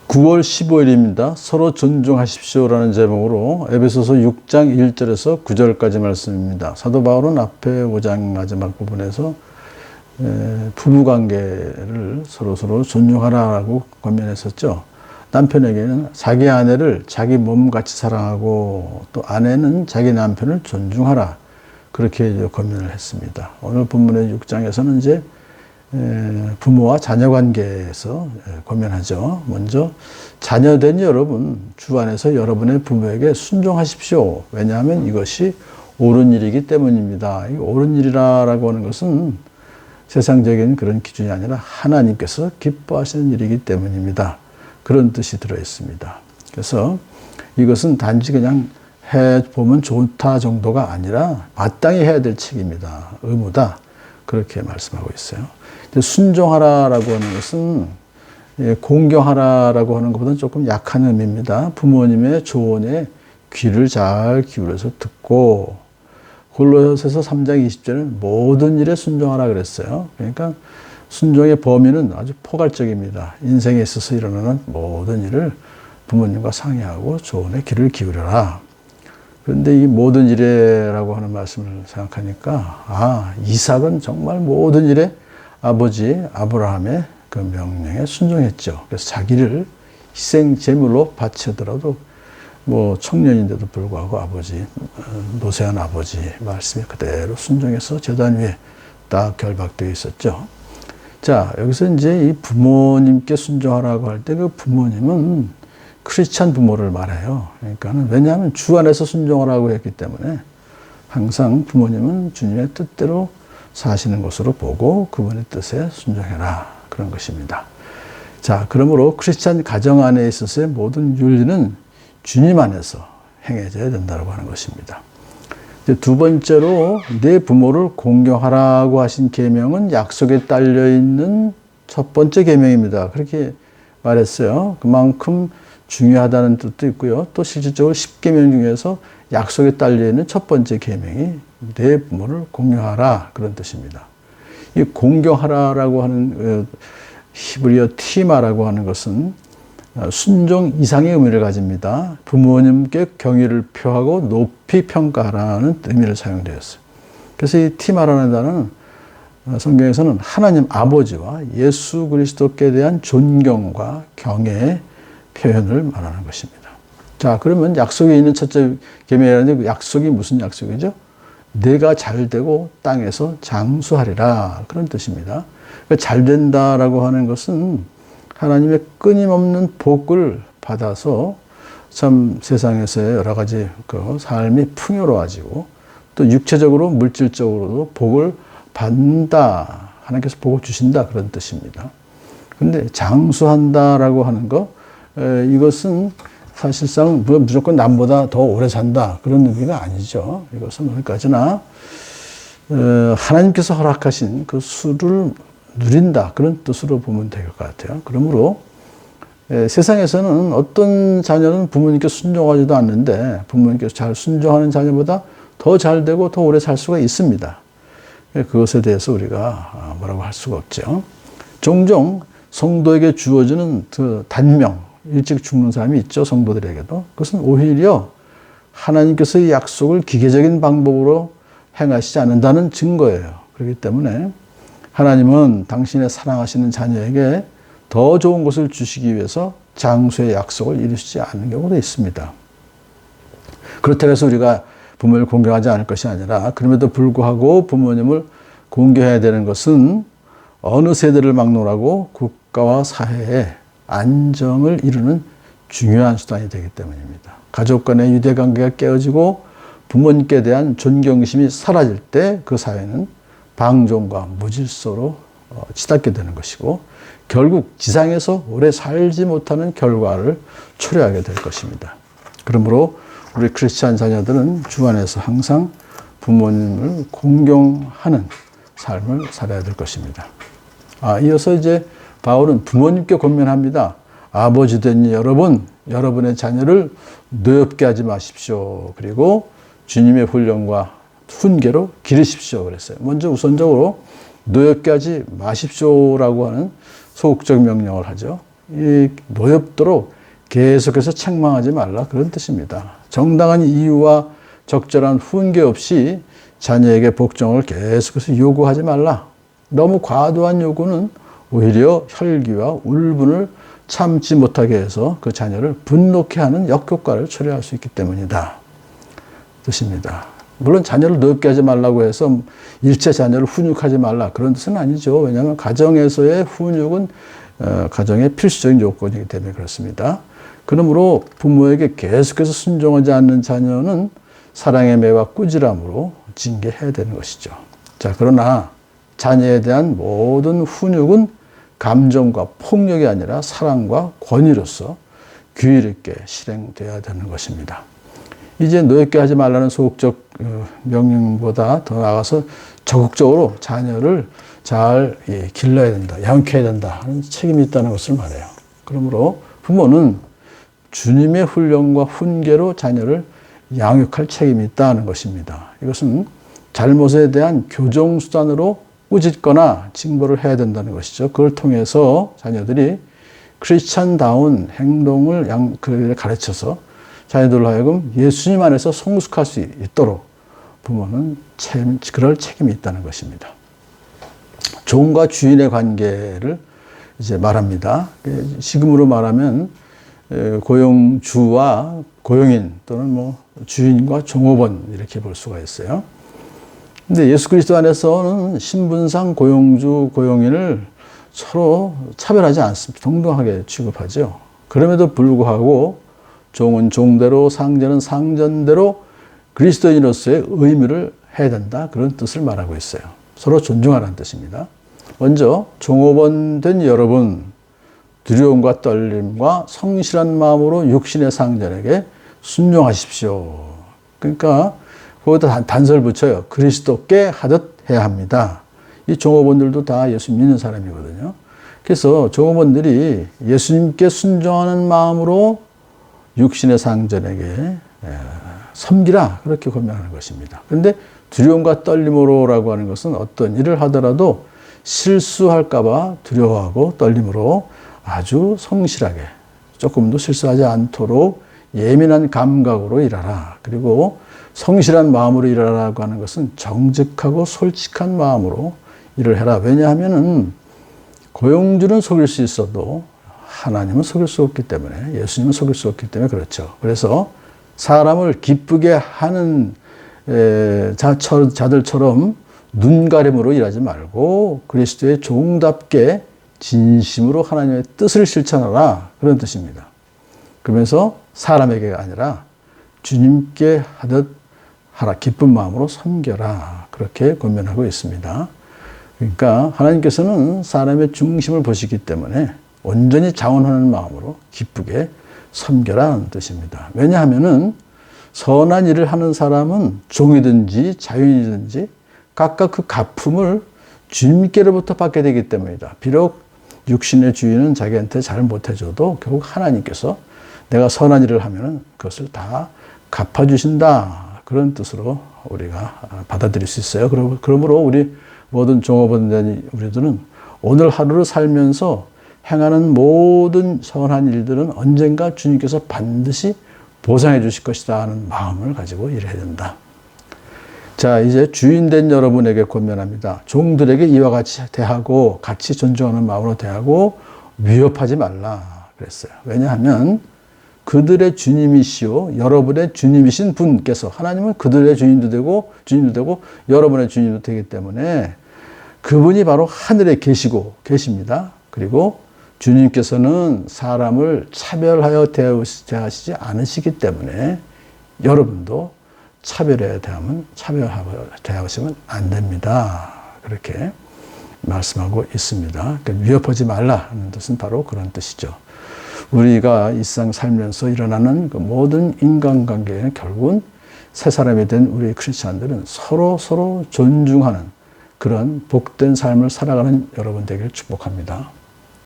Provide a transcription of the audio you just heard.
9월 15일입니다. 서로 존중하십시오라는 제목으로 에베소서 6장 1절에서 9절까지 말씀입니다. 사도 바울은 앞에 5장 마지막 부분에서 부부관계를 서로 존중하라고 권면했었죠. 남편에게는 자기 아내를 자기 몸같이 사랑하고 또 아내는 자기 남편을 존중하라, 그렇게 권면을 했습니다. 오늘 본문의 6장에서는 이제 부모와 자녀 관계에서 권면하죠. 먼저 자녀된 여러분, 주 안에서 여러분의 부모에게 순종하십시오. 왜냐하면 이것이 옳은 일이기 때문입니다. 이 옳은 일이라고 하는 것은 세상적인 그런 기준이 아니라 하나님께서 기뻐하시는 일이기 때문입니다. 그런 뜻이 들어 있습니다. 그래서 이것은 단지 그냥 해보면 좋다 정도가 아니라 마땅히 해야 될 책임이다, 의무다, 그렇게 말씀하고 있어요. 순종하라라고 하는 것은 공경하라라고 하는 것보다는 조금 약한 의미입니다. 부모님의 조언에 귀를 잘 기울여서 듣고, 골로새서 3장 20절은 모든 일에 순종하라 그랬어요. 그러니까 순종의 범위는 아주 포괄적입니다. 인생에 있어서 일어나는 모든 일을 부모님과 상의하고 조언에 귀를 기울여라. 그런데 이 모든 일에라고 하는 말씀을 생각하니까, 이삭은 정말 모든 일에 아버지 아브라함의 그 명령에 순종했죠. 그래서 자기를 희생 제물로 바치더라도 청년인데도 불구하고 노쇠한 아버지 말씀에 그대로 순종해서 제단 위에 딱 결박되어 있었죠. 자, 여기서 이제 이 부모님께 순종하라고 할 때 그 부모님은 크리스찬 부모를 말해요. 그러니까는 왜냐하면 주 안에서 순종하라고 했기 때문에 항상 부모님은 주님의 뜻대로 사시는 것으로 보고 그분의 뜻에 순종해라, 그런 것입니다. 자, 그러므로 크리스찬 가정 안에 있어서의 모든 윤리는 주님 안에서 행해져야 된다고 하는 것입니다. 두 번째로 내 부모를 공경하라고 하신 계명은 약속에 딸려 있는 첫 번째 계명입니다. 그렇게 말했어요. 그만큼 중요하다는 뜻도 있고요. 또 실질적으로 10계명 중에서 약속에 딸려 있는 첫 번째 계명이 내 부모를 공경하라, 그런 뜻입니다. 이 공경하라라고 하는 히브리어 티마라고 하는 것은 순종 이상의 의미를 가집니다. 부모님께 경의를 표하고 높이 평가하라는 의미를 사용되었어요. 그래서 이 티마라는 단어는 성경에서는 하나님 아버지와 예수 그리스도께 대한 존경과 경애의 표현을 말하는 것입니다. 자, 그러면 약속에 있는 첫째 계명이라는데 그 약속이 무슨 약속이죠? 내가 잘되고 땅에서 장수하리라, 그런 뜻입니다. 그러니까 잘된다라고 하는 것은 하나님의 끊임없는 복을 받아서 참 세상에서의 여러 가지 그 삶이 풍요로워지고 또 육체적으로 물질적으로도 복을 받는다, 하나님께서 복을 주신다, 그런 뜻입니다. 그런데 장수한다라고 하는 거, 이것은 사실상 무조건 남보다 더 오래 산다, 그런 의미가 아니죠. 이것은 어디까지나 하나님께서 허락하신 그 수를 누린다, 그런 뜻으로 보면 될 것 같아요. 그러므로 세상에서는 어떤 자녀는 부모님께 순종하지도 않는데 부모님께서 잘 순종하는 자녀보다 더 잘 되고 더 오래 살 수가 있습니다. 그것에 대해서 우리가 뭐라고 할 수가 없죠. 종종 성도에게 주어지는 그 단명, 일찍 죽는 사람이 있죠, 성도들에게도. 그것은 오히려 하나님께서 이 약속을 기계적인 방법으로 행하시지 않는다는 증거예요. 그렇기 때문에 하나님은 당신의 사랑하시는 자녀에게 더 좋은 것을 주시기 위해서 장수의 약속을 이루시지 않는 경우도 있습니다. 그렇다고 해서 우리가 부모를 공경하지 않을 것이 아니라, 그럼에도 불구하고 부모님을 공경해야 되는 것은 어느 세대를 막론하고 국가와 사회의 안정을 이루는 중요한 수단이 되기 때문입니다. 가족 간의 유대관계가 깨어지고 부모님께 대한 존경심이 사라질 때 그 사회는 방종과 무질서로 치닫게 되는 것이고 결국 지상에서 오래 살지 못하는 결과를 초래하게 될 것입니다. 그러므로 우리 크리스찬 자녀들은 주 안에서 항상 부모님을 공경하는 삶을 살아야 될 것입니다. 이어서 이제 바울은 부모님께 권면합니다. 아버지 된 여러분, 여러분의 자녀를 노엽게 하지 마십시오. 그리고 주님의 훈련과 훈계로 기르십시오, 그랬어요. 먼저 우선적으로 노엽게 하지 마십시오라고 하는 소극적 명령을 하죠. 노엽도록 계속해서 책망하지 말라, 그런 뜻입니다. 정당한 이유와 적절한 훈계 없이 자녀에게 복종을 계속해서 요구하지 말라. 너무 과도한 요구는 오히려 혈기와 울분을 참지 못하게 해서 그 자녀를 분노케 하는 역효과를 초래할 수 있기 때문이다, 뜻입니다. 물론 자녀를 노엽게 하지 말라고 해서 일체 자녀를 훈육하지 말라, 그런 뜻은 아니죠. 왜냐하면 가정에서의 훈육은 가정의 필수적인 요건이기 때문에 그렇습니다. 그러므로 부모에게 계속해서 순종하지 않는 자녀는 사랑의 매와 꾸지람으로 징계해야 되는 것이죠. 자, 그러나 자녀에 대한 모든 훈육은 감정과 폭력이 아니라 사랑과 권위로서 규율 있게 실행되어야 되는 것입니다. 이제 노엽게 하지 말라는 소극적 명령보다 더 나아가서 적극적으로 자녀를 잘 길러야 된다, 양육해야 된다 하는 책임이 있다는 것을 말해요. 그러므로 부모는 주님의 훈련과 훈계로 자녀를 양육할 책임이 있다는 것입니다. 이것은 잘못에 대한 교정수단으로 꾸짖거나 징벌을 해야 된다는 것이죠. 그걸 통해서 자녀들이 크리스찬다운 행동을 가르쳐서 자녀들로 하여금 예수님 안에서 성숙할 수 있도록 부모는 그럴 책임이 있다는 것입니다. 종과 주인의 관계를 이제 말합니다. 지금으로 말하면 고용주와 고용인 또는 뭐 주인과 종업원 이렇게 볼 수가 있어요. 근데 예수 그리스도 안에서는 신분상 고용주, 고용인을 서로 차별하지 않습니다. 동등하게 취급하죠. 그럼에도 불구하고 종은 종대로, 상전은 상전대로 그리스도인으로서의 의무를 해야 된다, 그런 뜻을 말하고 있어요. 서로 존중하라는 뜻입니다. 먼저 종업원 된 여러분, 두려움과 떨림과 성실한 마음으로 육신의 상전에게 순종하십시오. 그러니까 거기다 단서를 붙여요. 그리스도께 하듯 해야 합니다. 이 종업원들도 다 예수 믿는 사람이거든요. 그래서 종업원들이 예수님께 순종하는 마음으로 육신의 상전에게 섬기라, 그렇게 권면하는 것입니다. 그런데 두려움과 떨림으로라고 하는 것은 어떤 일을 하더라도 실수할까 봐 두려워하고 떨림으로 아주 성실하게, 조금도 실수하지 않도록 예민한 감각으로 일하라. 그리고 성실한 마음으로 일하라고 하는 것은 정직하고 솔직한 마음으로 일을 해라. 왜냐하면은 고용주는 속일 수 있어도 하나님은 속일 수 없기 때문에, 예수님은 속일 수 없기 때문에 그렇죠. 그래서 사람을 기쁘게 하는 자들처럼 눈가림으로 일하지 말고 그리스도의 종답게 진심으로 하나님의 뜻을 실천하라, 그런 뜻입니다. 그러면서 사람에게가 아니라 주님께 하듯 하라, 기쁜 마음으로 섬겨라, 그렇게 권면하고 있습니다. 그러니까 하나님께서는 사람의 중심을 보시기 때문에 온전히 자원하는 마음으로 기쁘게 섬겨라는 뜻입니다. 왜냐하면은 선한 일을 하는 사람은 종이든지 자유인이든지 각각 그 갚음을 주님께로부터 받게 되기 때문이다. 비록 육신의 주인은 자기한테 잘 못해줘도 결국 하나님께서 내가 선한 일을 하면은 그것을 다 갚아주신다, 그런 뜻으로 우리가 받아들일 수 있어요. 그러므로 우리 모든 종업원된 우리들은 오늘 하루를 살면서 행하는 모든 선한 일들은 언젠가 주님께서 반드시 보상해 주실 것이다 하는 마음을 가지고 일해야 된다. 자, 이제 주인된 여러분에게 권면합니다. 종들에게 이와 같이 대하고 같이 존중하는 마음으로 대하고 위협하지 말라 그랬어요. 왜냐하면 그들의 주님이시오, 여러분의 주님이신 분께서, 하나님은 그들의 주인도 되고 여러분의 주인도 되기 때문에 그분이 바로 하늘에 계십니다. 그리고 주님께서는 사람을 차별하여 대하시지 않으시기 때문에 여러분도 차별하여 대하시면 안 됩니다. 그렇게 말씀하고 있습니다. 그러니까 위협하지 말라 하는 뜻은 바로 그런 뜻이죠. 우리가 일상 살면서 일어나는 그 모든 인간관계에는 결국은 새 사람이 된 우리 크리스찬들은 서로 존중하는 그런 복된 삶을 살아가는 여러분 되기를 축복합니다.